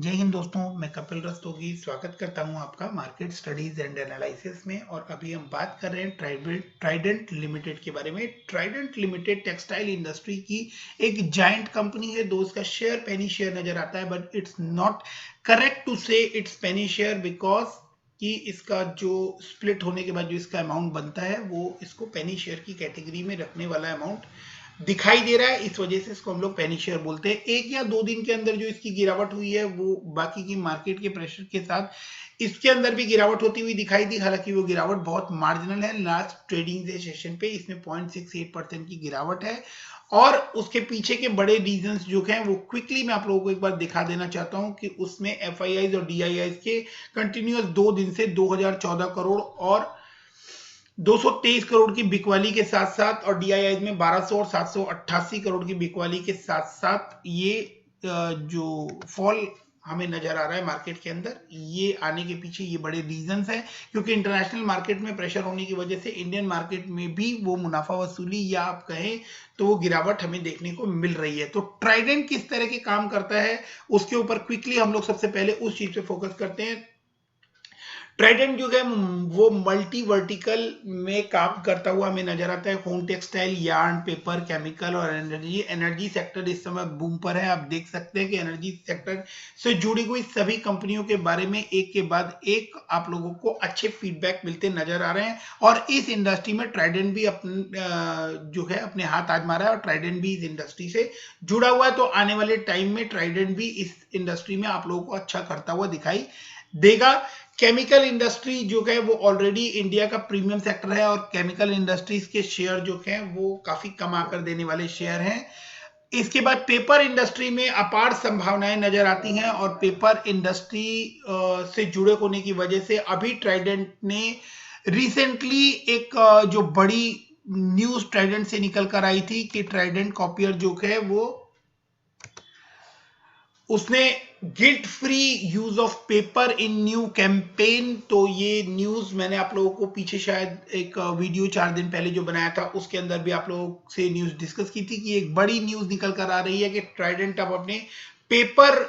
जय हिंद दोस्तों, मैं कपिल रस्तोगी स्वागत करता हूं आपका मार्केट स्टडीज एंड एनालिसिस में। और अभी हम बात कर रहे हैं ट्राइडेंट लिमिटेड के बारे में। ट्राइडेंट लिमिटेड टेक्सटाइल इंडस्ट्री की एक जायंट कंपनी है। दोस्त का शेयर पेनी शेयर नजर आता है, but it's not correct to say it's penny share, because कि इसका जो स्प्लिट होने के बाद जो इसका अमाउंट बनता है वो इसको पेनी शेयर की कैटेगरी में रखने वाला अमाउंट दिखाई दे रहा है। इस वजह से इसको हम लोग पेनी शेयर बोलते हैं। एक या दो दिन के अंदर जो इसकी गिरावट हुई है वो बाकी की मार्केट के प्रेशर के साथ इसके अंदर भी गिरावट होती हुई दिखाई दी। हालांकि वो गिरावट बहुत मार्जिनल है। लास्ट ट्रेडिंग डे सेशन पे इसमें 0.68% की गिरावट है। और उसके पीछे के बड़े रीजंस जो हैं वो क्विकली मैं आप लोगों को एक बार दिखा देना चाहता हूं कि उसमें एफआईआईज और डीआईआईज के कंटिन्यूअस 2 दिन से 2014 करोड़ और 223 करोड़ की बिकवाली के साथ साथ और डीआईआई में 1200 और 788 करोड़ की बिकवाली के साथ साथ ये जो फॉल हमें नजर आ रहा है मार्केट के अंदर, ये आने के पीछे ये बड़े रीजंस हैं। क्योंकि इंटरनेशनल मार्केट में प्रेशर होने की वजह से इंडियन मार्केट में भी वो मुनाफा वसूली या आप कहें तो वो गिरावट हमें देखने को मिल रही है। तो ट्राइडेंट किस तरह के काम करता है उसके ऊपर क्विकली हम लोग सबसे पहले उस चीज पे फोकस करते हैं। ट्राइडेंट जो है वो मल्टी वर्टिकल में काम करता हुआ हमें नजर आता है। Home textile, yarn, paper, chemical और एनर्जी सेक्टर इस समय बूम पर है। आप देख सकते हैं कि एनर्जी सेक्टर से जुड़ी हुई सभी कंपनियों के बारे में एक के बाद एक आप लोगों को अच्छे फीडबैक मिलते नजर आ रहे हैं। और इस इंडस्ट्री में ट्राइडेंट भी जो है अपने हाथ आजमा रहा है और ट्राइडेंट भी इस इंडस्ट्री से जुड़ा हुआ है। तो आने वाले टाइम में ट्राइडेंट भी इस इंडस्ट्री में आप लोगों को अच्छा करता हुआ दिखाई देगा। केमिकल इंडस्ट्री जो है वो ऑलरेडी इंडिया का प्रीमियम सेक्टर है और केमिकल इंडस्ट्रीज के शेयर जो हैं वो काफी कम आकर देने वाले शेयर हैं। इसके बाद पेपर इंडस्ट्री में अपार संभावनाएं नजर आती हैं और पेपर इंडस्ट्री से जुड़े होने की वजह से अभी ट्राइडेंट ने रिसेंटली एक जो बड़ी न्यूज ट्राइडेंट से निकल कर आई थी कि ट्राइडेंट कॉपियर जो है वो उसने guilt free use of paper in new campaign. तो ये न्यूज मैंने आप लोगों को पीछे शायद एक वीडियो 4 दिन पहले जो बनाया था उसके अंदर भी आप लोगों से न्यूज डिस्कस की थी कि एक बड़ी न्यूज निकल कर आ रही है कि ट्राइडेंट अब अपने पेपर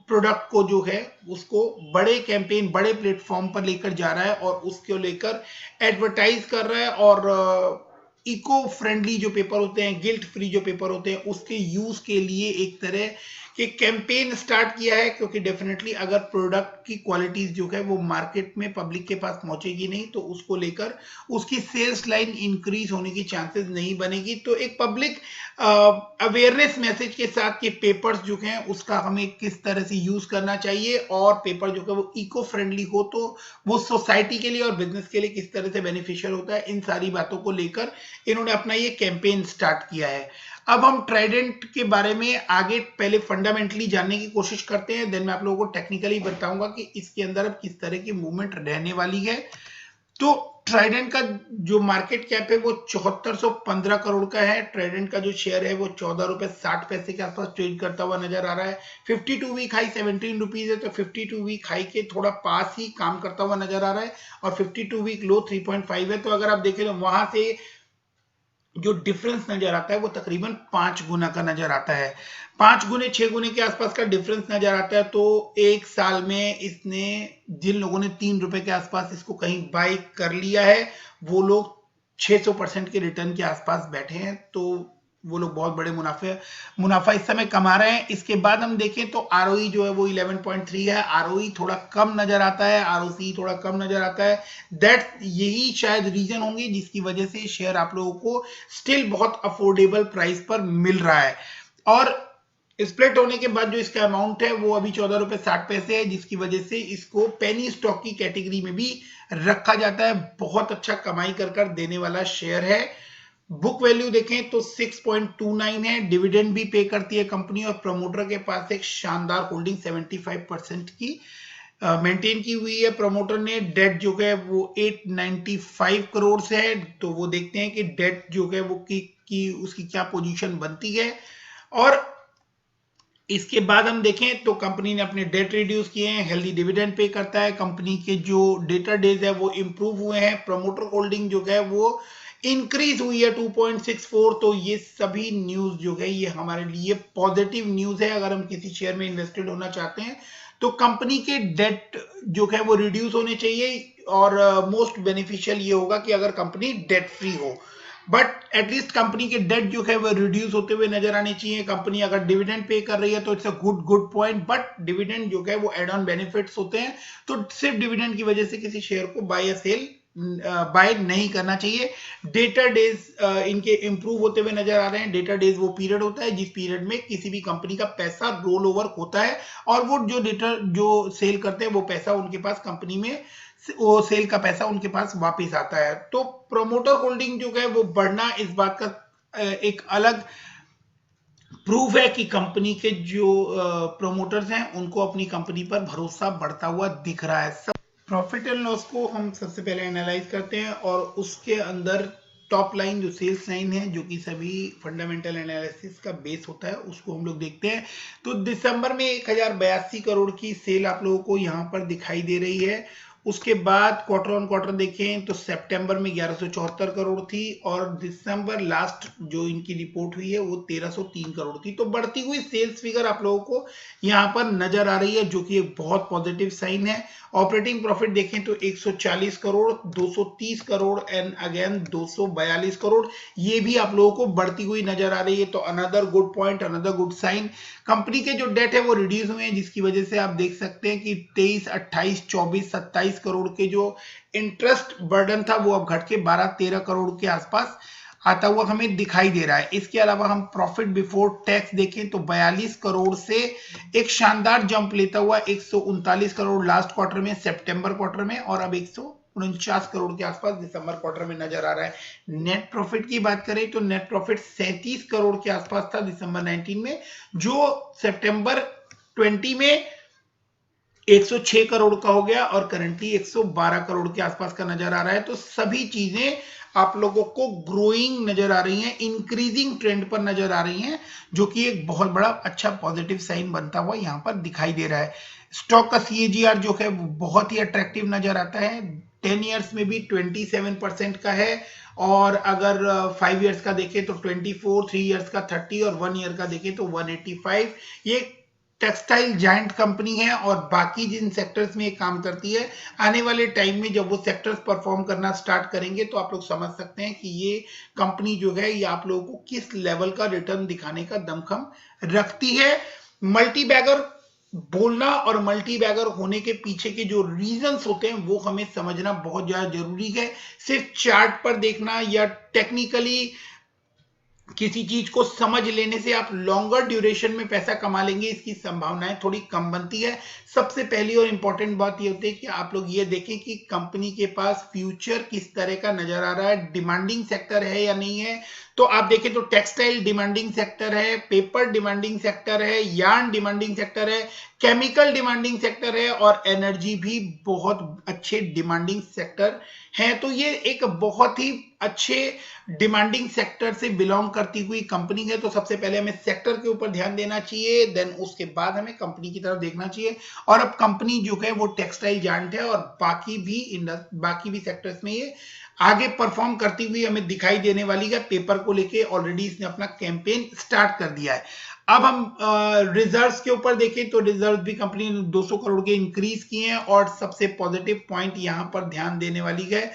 प्रोडक्ट को जो है उसको बड़े कैंपेन बड़े प्लेटफॉर्म पर लेकर जा रहा है और उसको लेकर एडवर्टाइज कर रहा है। और इको फ्रेंडली जो पेपर होते हैं, गिल्ट फ्री जो पेपर होते हैं, उसके यूज के लिए एक तरह के कैंपेन स्टार्ट किया है। क्योंकि डेफिनेटली अगर प्रोडक्ट की क्वालिटीज जो है वो मार्केट में पब्लिक के पास पहुंचेगी नहीं तो उसको लेकर उसकी सेल्स लाइन इंक्रीज होने की चांसेस नहीं बनेगी। तो एक पब्लिक अवेयरनेस मैसेज के साथ कि पेपर्स जो हैं उसका हमें किस तरह से यूज करना चाहिए और पेपर जो है वो इको फ्रेंडली हो तो वो सोसाइटी के लिए और बिजनेस के लिए किस तरह से बेनिफिशियल होता है, इन सारी बातों को लेकर इन्होंने अपना ये कैंपेन स्टार्ट किया है। अब हम ट्राइडेंट के बारे में आगे पहले फंडामेंटली जानने की कोशिश करते हैं, देन मैं आप लोगों को टेक्निकली बताऊंगा कि इसके अंदर अब किस तरह की मूवमेंट रहने वाली है। तो ट्राइडेंट का जो मार्केट कैप है वो 7415 करोड़ का है। ट्राइडेंट का जो शेयर है वो 14 रुपए 60 पैसे के आसपास ट्रेड करता हुआ नजर आ रहा है। 52 वीक हाई 17 रुपीज है, तो 52 वीक हाई के थोड़ा पास ही काम करता हुआ नजर आ रहा है। और 52 वीक लो 3.5 है। तो अगर आप देखें तो वहां से जो डिफरेंस नजर आता है वो तकरीबन 5 गुना का नजर आता है। 5 गुने 6 गुने के आसपास का डिफरेंस नजर आता है। तो एक साल में इसने जिन लोगों ने 3 रुपए के आसपास इसको कहीं बाय कर लिया है वो लोग 600% के रिटर्न के आसपास बैठे हैं। तो वो लोग बहुत बड़े मुनाफा इस समय कमा रहे हैं। इसके बाद हम देखें तो आरओई जो है वो 11.3 है। आरओई थोड़ा कम नजर आता है, आरओसी थोड़ा कम नजर आता है। दैट यही शायद रीजन होंगे जिसकी वजह से शेयर आप लोगों को स्टिल बहुत अफोर्डेबल प्राइस पर मिल रहा है। और स्प्लिट होने के बाद जो इसका अमाउंट है वो अभी 14 रुपए 60 पैसे है, जिसकी वजह से इसको पेनी स्टॉक की कैटेगरी में भी रखा जाता है। बहुत अच्छा कमाई कर देने वाला शेयर है। बुक वैल्यू देखें तो 6.29 है। डिविडेंड भी पे करती है कंपनी और प्रमोटर के पास एक शानदार होल्डिंग 75% की मेंटेन की हुई है। प्रमोटर ने डेट जो है वो 895 करोड़ से है। तो वो देखते हैं कि डेट जो है वो की उसकी क्या पोजीशन बनती है। और इसके बाद हम देखें तो कंपनी ने अपने डेट रिड्यूस किए हैं, हेल्दी डिविडेंड पे करता है। कंपनी के जो डेटर डेज है वो इंप्रूव हुए हैं। प्रमोटर होल्डिंग जो है वो इंक्रीज हुई है 2.64। तो ये सभी न्यूज जो है ये हमारे लिए पॉजिटिव न्यूज है। अगर हम किसी शेयर में इन्वेस्टेड होना चाहते हैं तो कंपनी के डेट जो है वो रिड्यूस होने चाहिए, और मोस्ट बेनिफिशियल ये होगा कि अगर कंपनी डेट फ्री हो, बट एटलीस्ट कंपनी के डेट जो है वो रिड्यूस होते हुए नजर आने चाहिए। कंपनी अगर डिविडेंड पे कर रही है तो it's a good point, but dividend जो है वो एड ऑन बेनिफिट्स होते हैं, तो सिर्फ डिविडेंड की वजह से किसी शेयर को बाय या सेल बाय नहीं करना चाहिए। डेटा डेज इनके इंप्रूव होते हुए नजर आ रहे हैं। डेटा डेज वो पीरियड होता है जिस पीरियड में किसी भी कंपनी का पैसा रोल ओवर होता है, और वो जो डेटा जो सेल करते हैं वो पैसा उनके पास कंपनी में, वो सेल का पैसा उनके पास वापस आता है। तो प्रोमोटर होल्डिंग जो है वो बढ़ना इस बात का एक अलग प्रूफ है कि कंपनी के जो प्रोमोटर्स हैं उनको अपनी कंपनी पर भरोसा बढ़ता हुआ दिख रहा है। प्रॉफिट एंड लॉस को हम सबसे पहले एनालाइज करते हैं, और उसके अंदर टॉप लाइन जो सेल्स लाइन है जो कि सभी फंडामेंटल एनालिसिस का बेस होता है उसको हम लोग देखते हैं। तो दिसंबर में 1082 करोड़ की सेल आप लोगों को यहाँ पर दिखाई दे रही है। उसके बाद क्वार्टर ऑन क्वार्टर देखें तो सितंबर में 1174 करोड़ थी, और दिसंबर लास्ट जो इनकी रिपोर्ट हुई है वो 1303 करोड़ थी। तो बढ़ती हुई सेल्स फिगर आप लोगों को यहाँ पर नजर आ रही है, जो कि एक बहुत पॉजिटिव साइन है। ऑपरेटिंग प्रॉफिट देखें तो 140 करोड़, 230 करोड़ एंड अगेन 242 करोड़, ये भी आप लोगों को बढ़ती हुई नजर आ रही है। तो another good point, another good sign. Company के जो डेट है वो रिड्यूस हुए हैं, जिसकी वजह से आप देख सकते हैं कि 23, 28, 24, 27 करोड़ के जो इंटरेस्ट बर्डन था वो अब घट के 12-13 करोड़ के आसपास आता हुआ हमें दिखाई दे रहा है। इसके अलावा हम प्रॉफिट बिफोर टैक्स देखें तो 42 करोड़ से एक शानदार जंप लेता हुआ 139 करोड़ लास्ट क्वार्टर में, सितंबर क्वार्टर में, और अब 149 करोड़ के आसपास दिसंबर क्वार्टर में नजर आ रहा है। नेट प्रॉफिट की बात करें तो नेट प्रॉफिट 37 करोड़ के आसपास था दिसंबर 19 में, जो सितंबर 20 में 106 करोड़ का हो गया, और करंटली 112 करोड़ के आसपास का नजर आ रहा है। तो सभी चीजें आप लोगों को ग्रोइंग नजर आ रही हैं, इंक्रीजिंग ट्रेंड पर नजर आ रही हैं, जो कि एक बहुत बड़ा अच्छा पॉजिटिव साइन बनता हुआ यहां पर दिखाई दे रहा है। स्टॉक का CAGR जो है वो बहुत ही अट्रैक्टिव नजर आता है। 10 ईयर्स में भी 27% का है, और अगर 5 ईयर्स का देखें तो 24, 3 ईयर्स का 30, और 1 ईयर का देखें तो 185। ये टेक्सटाइल जायंट कंपनी है, और बाकी जिन सेक्टर्स में ये काम करती है, आने वाले टाइम में जब वो सेक्टर्स परफॉर्म करना स्टार्ट करेंगे तो आप लोग समझ सकते हैं कि ये कंपनी जो है ये आप लोगों को किस लेवल का रिटर्न दिखाने का दमखम रखती है। मल्टी बैगर बोलना और मल्टी बैगर होने के पीछे के जो रीजंस होते हैं वो हमें समझना बहुत ज्यादा जरूरी है। सिर्फ चार्ट पर देखना या टेक्निकली किसी चीज को समझ लेने से आप लॉन्गर ड्यूरेशन में पैसा कमा लेंगे, इसकी संभावनाएं थोड़ी कम बनती है। सबसे पहली और इंपॉर्टेंट बात ये होती है कि आप लोग ये देखें कि कंपनी के पास फ्यूचर किस तरह का नजर आ रहा है, डिमांडिंग सेक्टर है या नहीं है। तो आप देखें तो टेक्सटाइल डिमांडिंग सेक्टर है, पेपर डिमांडिंग सेक्टर है, यार्न डिमांडिंग सेक्टर है, केमिकल डिमांडिंग सेक्टर है, और एनर्जी भी बहुत अच्छे डिमांडिंग सेक्टर हैं। तो ये एक बहुत ही अच्छे डिमांडिंग सेक्टर से बिलोंग करती हुई कंपनी है। तो सबसे पहले हमें सेक्टर के ऊपर ध्यान देना चाहिए, देन उसके बाद हमें कंपनी की तरफ देखना चाहिए। और अब कंपनी जो है वो टेक्सटाइल जायंट है, और बाकी भी सेक्टर्स में ये आगे परफॉर्म करती हुई हमें दिखाई देने वाली है। पेपर को लेके ऑलरेडी इसने अपना कैंपेन स्टार्ट कर दिया है। अब हम रिजर्व्स के ऊपर देखें तो रिजर्व भी कंपनी ने 200 करोड़ के इंक्रीज किए हैं, और सबसे पॉजिटिव पॉइंट यहां पर ध्यान देने वाली है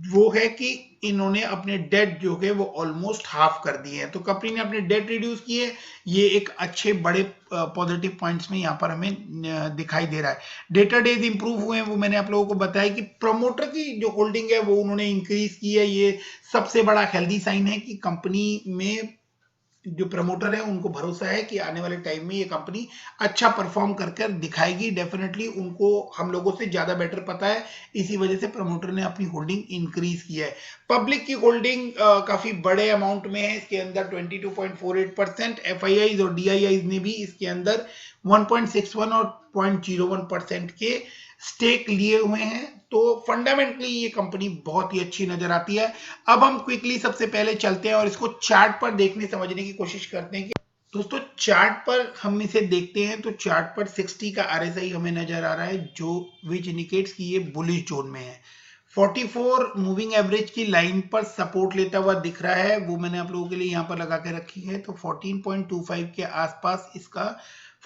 वो है कि इन्होंने अपने डेट जो है वो ऑलमोस्ट हाफ कर दिए हैं। तो कंपनी ने अपने डेट रिड्यूस किए, ये एक अच्छे बड़े पॉजिटिव पॉइंट्स में यहाँ पर हमें दिखाई दे रहा है। डेटा डेज इंप्रूव हुए हैं, वो मैंने आप लोगों को बताया कि प्रमोटर की जो होल्डिंग है वो उन्होंने इंक्रीज की है। ये सबसे बड़ा हेल्दी साइन है कि कंपनी में जो प्रमोटर है उनको भरोसा है कि आने वाले टाइम में ये कंपनी अच्छा परफॉर्म करके दिखाएगी। डेफिनेटली उनको हम लोगों से ज्यादा बेटर पता है, इसी वजह से प्रमोटर ने अपनी होल्डिंग इंक्रीज की है। पब्लिक की होल्डिंग काफी बड़े अमाउंट में है, इसके अंदर 22.48%, FIIs और DIIs ने भी इसके अंदर 1.61 और 0.01% के स्टेक लिए हुए हैं। तो फंडामेंटली ये कंपनी बहुत ही अच्छी नजर आती है। अब हम क्विकली सबसे पहले चलते हैं और इसको चार्ट पर देखने समझने की कोशिश करते हैं कि दोस्तों चार्ट पर हम इसे देखते हैं तो चार्ट पर 60 का RSI हमें नजर आ रहा है, जो विच इंडिकेट्स कि ये बुलिश जोन में है। 44 मूविंग एवरेज की लाइन पर सपोर्ट लेता हुआ दिख रहा है, वो मैंने आप लोगों के लिए यहाँ पर लगा के रखी है। तो 14.25 के आसपास इसका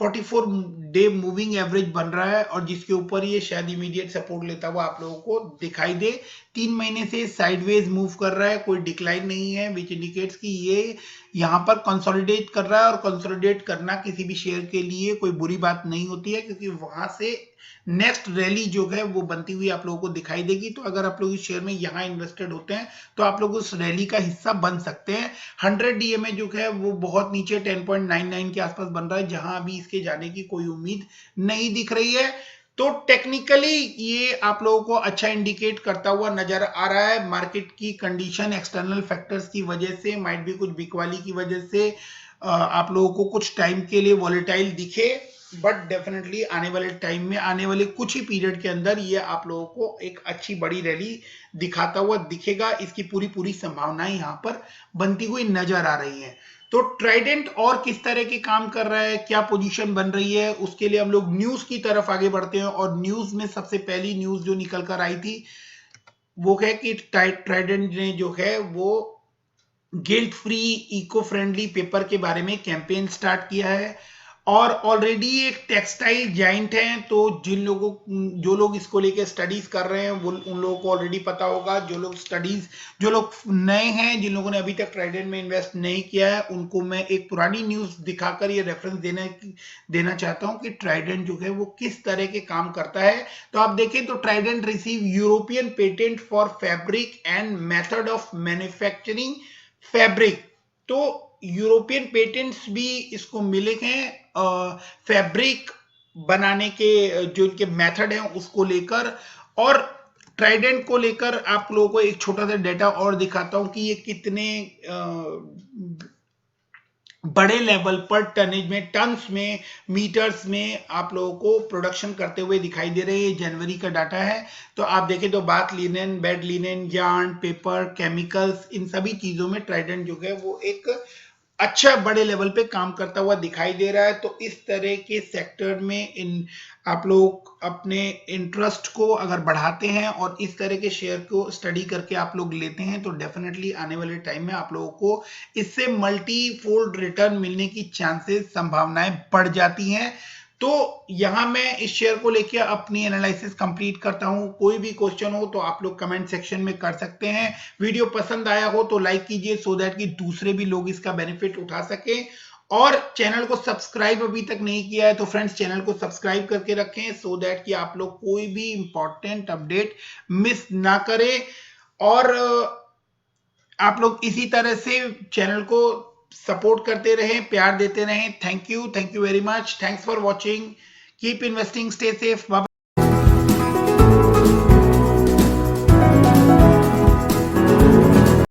44 डे मूविंग एवरेज बन रहा है और जिसके ऊपर ये शायद इमीडिएट सपोर्ट लेता हुआ आप लोगों को दिखाई दे। 3 महीने से साइडवेज मूव कर रहा है, कोई डिक्लाइन नहीं है, विच इंडिकेट्स कि ये यहाँ पर कंसोलिडेट कर रहा है और कंसोलिडेट करना किसी भी शेयर के लिए कोई बुरी बात नहीं होती है, क्योंकि वहां से नेक्स्ट रैली जो है वो बनती हुई आप लोगों को दिखाई देगी। तो अगर आप लोग इस शेयर में यहाँ इन्वेस्टेड होते हैं तो आप लोग उस रैली का हिस्सा बन सकते हैं। 100 डीएमए जो है वो बहुत नीचे 10.99 के आसपास बन रहा है, जहां अभी इसके जाने की कोई उम्मीद नहीं दिख रही है। तो टेक्निकली ये आप लोगों को अच्छा इंडिकेट करता हुआ नजर आ रहा है। मार्केट की कंडीशन एक्सटर्नल फैक्टर्स की वजह से, माइट भी कुछ बिकवाली की वजह से आप लोगों को कुछ टाइम के लिए वॉलेटाइल दिखे, बट डेफिनेटली आने वाले टाइम में, आने वाले कुछ ही पीरियड के अंदर ये आप लोगों को एक अच्छी बड़ी रैली दिखाता हुआ दिखेगा। इसकी पूरी संभावनाएं यहाँ पर बनती हुई नजर आ रही हैं। तो ट्राइडेंट और किस तरह के काम कर रहा है, क्या पोजीशन बन रही है, उसके लिए हम लोग न्यूज की तरफ आगे बढ़ते हैं। और न्यूज में सबसे पहली न्यूज जो निकल कर आई थी वो है कि ट्राइडेंट ने जो है वो guilt free eco friendly paper के बारे में कैंपेन स्टार्ट किया है और ऑलरेडी एक टेक्सटाइल जाइंट है। तो जो लोग इसको लेके स्टडीज कर रहे हैं वो उन लोगों को ऑलरेडी पता होगा। जो लोग नए हैं, जिन लोगों ने अभी तक ट्राइडेंट में इन्वेस्ट नहीं किया है, उनको मैं एक पुरानी न्यूज दिखाकर ये रेफरेंस देना चाहता हूं कि ट्राइडेंट जो है वो किस तरह के काम करता है। तो आप देखें तो Trident receive European patent for fabric and method of manufacturing fabric. तो यूरोपियन पेटेंट्स भी इसको मिले हैं फैब्रिक बनाने के जो इनके मेथड हैं उसको लेकर। और ट्राइडेंट को लेकर आप लोगों को एक छोटा सा डेटा और दिखाता हूं कि ये कितने बड़े लेवल पर टनेज में, टन्स में, मीटर्स में आप लोगों को प्रोडक्शन करते हुए दिखाई दे रहे हैं। जनवरी का डाटा है। तो आप देखें तो bath linen, bed linen, yarn, paper, chemicals, इन सभी चीजों में ट्राइडेंट जो है वो एक अच्छा बड़े लेवल पे काम करता हुआ दिखाई दे रहा है। तो इस तरह के सेक्टर में आप लोग अपने इंटरेस्ट को अगर बढ़ाते हैं और इस तरह के शेयर को स्टडी करके आप लोग लेते हैं तो डेफिनेटली आने वाले टाइम में आप लोगों को इससे मल्टी फोल्ड रिटर्न मिलने की चांसेस, संभावनाएं बढ़ जाती हैं। तो यहां मैं इस शेयर को लेके अपनी एनालिसिस कंप्लीट करता हूं। कोई भी क्वेश्चन हो तो आप लोग कमेंट सेक्शन में कर सकते हैं। वीडियो पसंद आया हो तो लाइक कीजिए सो दैट कि दूसरे भी लोग इसका बेनिफिट उठा सकें। और चैनल को सब्सक्राइब अभी तक नहीं किया है तो फ्रेंड्स चैनल को सब्सक्राइब करके रखें सो दैट कि आप लोग कोई भी इंपॉर्टेंट अपडेट मिस ना करें। और आप लोग इसी तरह से चैनल को सपोर्ट करते रहें, प्यार देते रहें। Thank you very much, thanks for watching, keep investing, stay safe, bye.